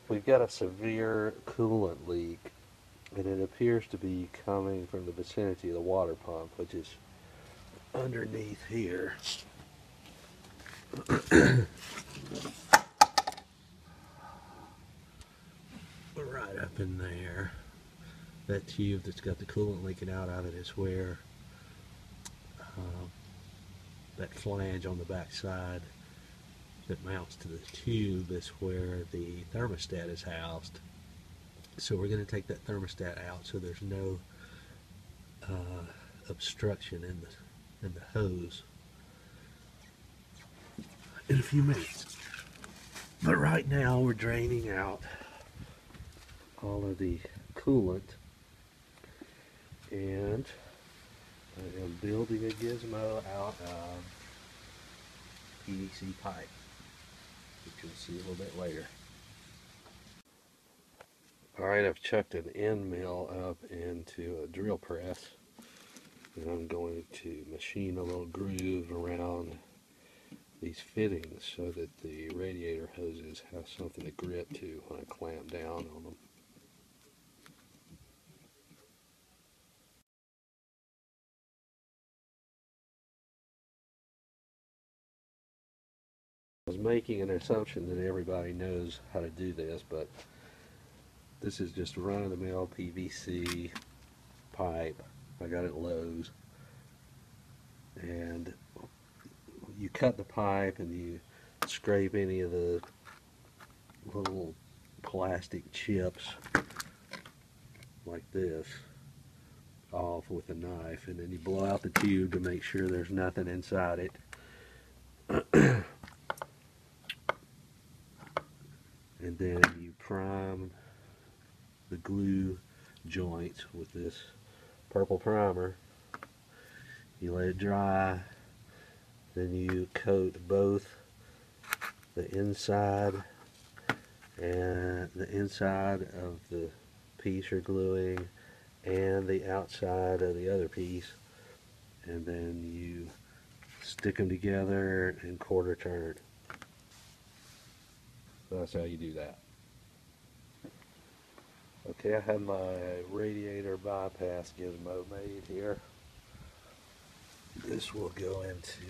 We've got a severe coolant leak, and it appears to be coming from the vicinity of the water pump, which is underneath here. Right up in there. That tube that's got the coolant leaking out of it is where that flange on the back side that mounts to the tube is where the thermostat is housed. So we're going to take that thermostat out so there's no obstruction in the hose in a few minutes. But right now we're draining out all of the coolant, and I am building a gizmo out of PVC pipe, which you'll see a little bit later. Alright, I've chucked an end mill up into a drill press, and I'm going to machine a little groove around these fittings so that the radiator hoses have something to grip to when I clamp down on them. I was making an assumption that everybody knows how to do this, but this is just run-of-the-mill PVC pipe. I got it at Lowe's, and you cut the pipe and you scrape any of the little plastic chips like this off with a knife, and then you blow out the tube to make sure there's nothing inside it. And then you prime the glue joints with this purple primer. You let it dry, then you coat both the inside and the inside of the piece you're gluing and the outside of the other piece, and then you stick them together and quarter turn. So that's how you do that. Okay, I have my radiator bypass gizmo made here. This will go into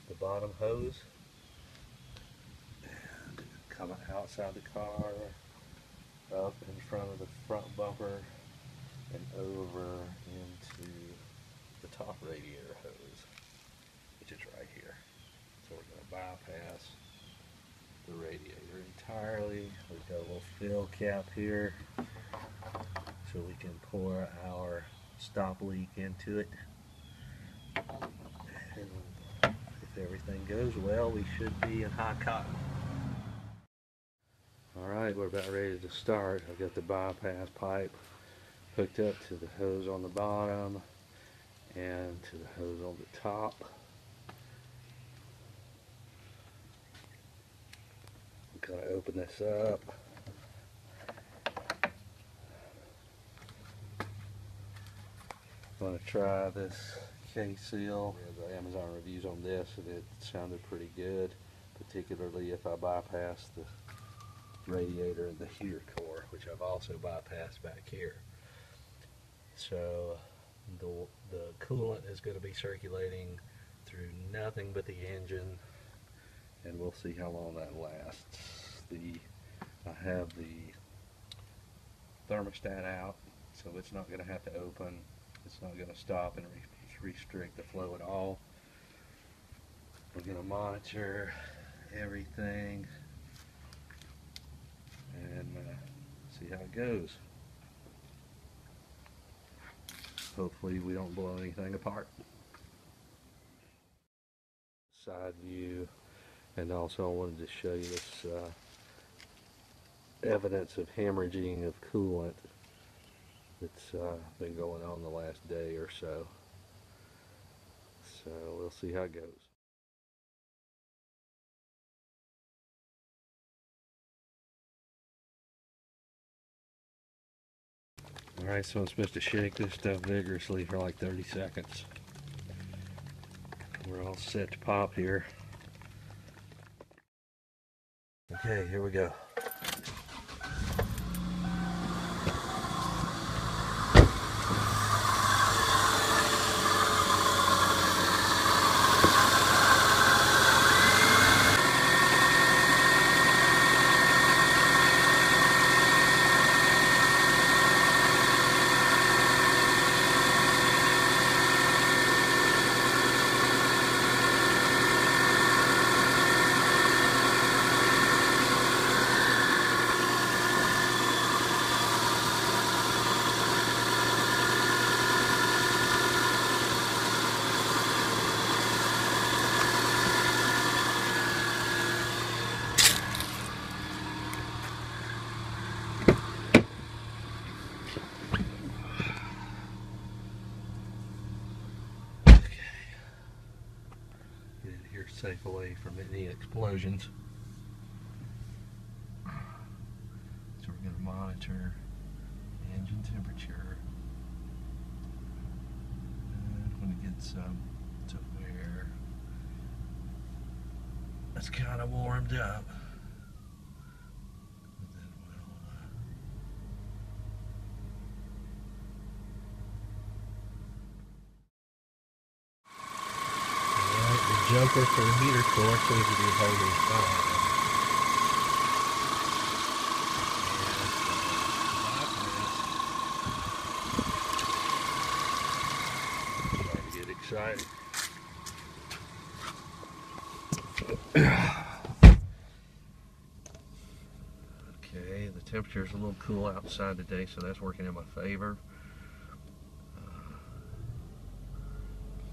the bottom hose and come outside the car, up in front of the front bumper, and over into the top radiator hose, which is right here. So we're going to bypass the radiator entirely. We've got a little fill cap here so we can pour our stop leak into it. And if everything goes well, we should be in high cotton. Alright, we're about ready to start. I've got the bypass pipe hooked up to the hose on the bottom and to the hose on the top. I'm going to open this up. I'm going to try this K-seal. The Amazon reviews on this, and it sounded pretty good, particularly if I bypass the radiator and the heater core, which I've also bypassed back here. So the coolant is going to be circulating through nothing but the engine, and we'll see how long that lasts. I have the thermostat out, so it's not going to have to open. It's not going to stop and restrict the flow at all. We're going to monitor everything and see how it goes. Hopefully we don't blow anything apart. Side view, and also I wanted to show you this evidence of hemorrhaging of coolant that's been going on the last day or so. So we'll see how it goes. Alright, so I'm supposed to shake this stuff vigorously for like 30 seconds. We're all set to pop here. Okay, here we go. you're safe away from any explosions. So we're going to monitor engine temperature, and when it gets to where it's kind of warmed up, then alright, the jumper for the heater core seems to be holding fine. Excited. Okay, the temperature is a little cool outside today, so that's working in my favor.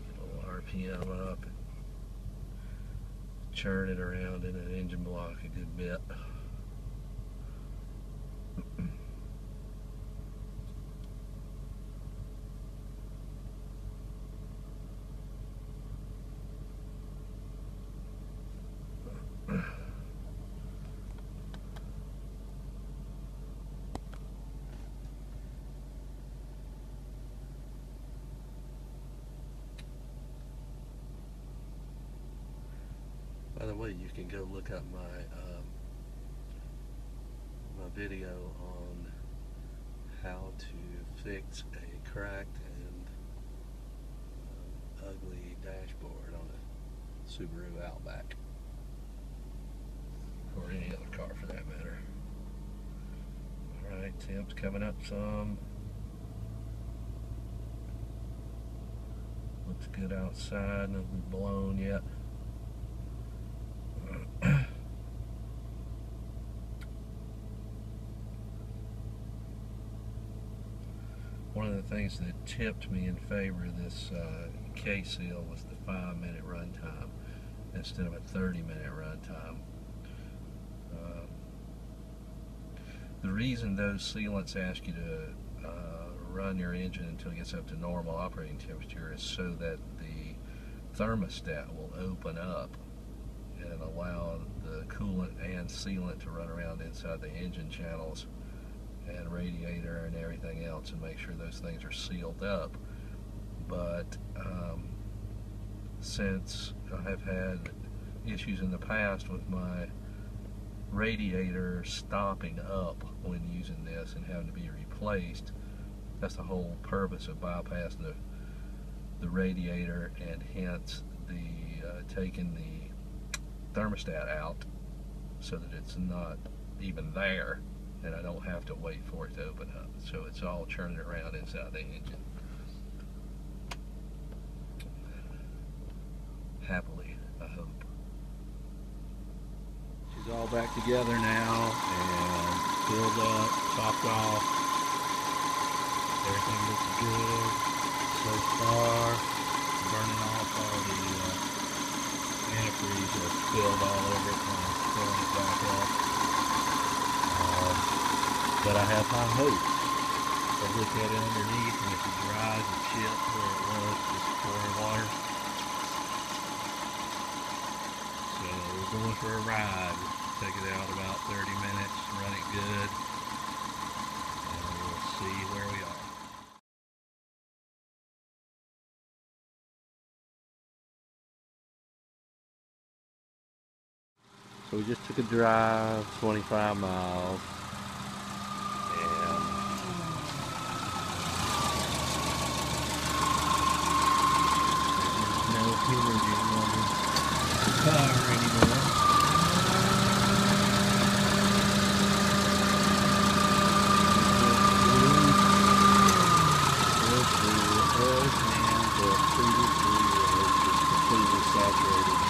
Get a little RPM up and churn it around in that engine block a good bit. By the way, you can go look up my video on how to fix a cracked and ugly dashboard on a Subaru Outback, or any other car for that matter. Alright, temp's coming up some. Looks good outside, nothing blown yet. One of the things that tipped me in favor of this K-seal was the 5-minute run time instead of a 30-minute run time. The reason those sealants ask you to run your engine until it gets up to normal operating temperature is so that the thermostat will open up and allow the coolant and sealant to run around inside the engine channels and radiator and everything else, and make sure those things are sealed up. But since I have had issues in the past with my radiator stopping up when using this and having to be replaced, that's the whole purpose of bypassing the radiator, and hence the taking the thermostat out so that it's not even there, and I don't have to wait for it to open up. So it's all churning around inside the engine. Happily, I hope. She's all back together now and filled up, topped off. Everything looks good so far. Burning off all the antifreeze that's spilled all over it, and I'm filling it back up. But I have high hopes. I look at it underneath, and if it dries and chips where it was just pouring water. So we're going for a ride. Take it out about 30 minutes, run it good, and we'll see where we are. So we just took a drive, 25 miles. Energy on the car anymore. The oil pan that previously was just completely saturated.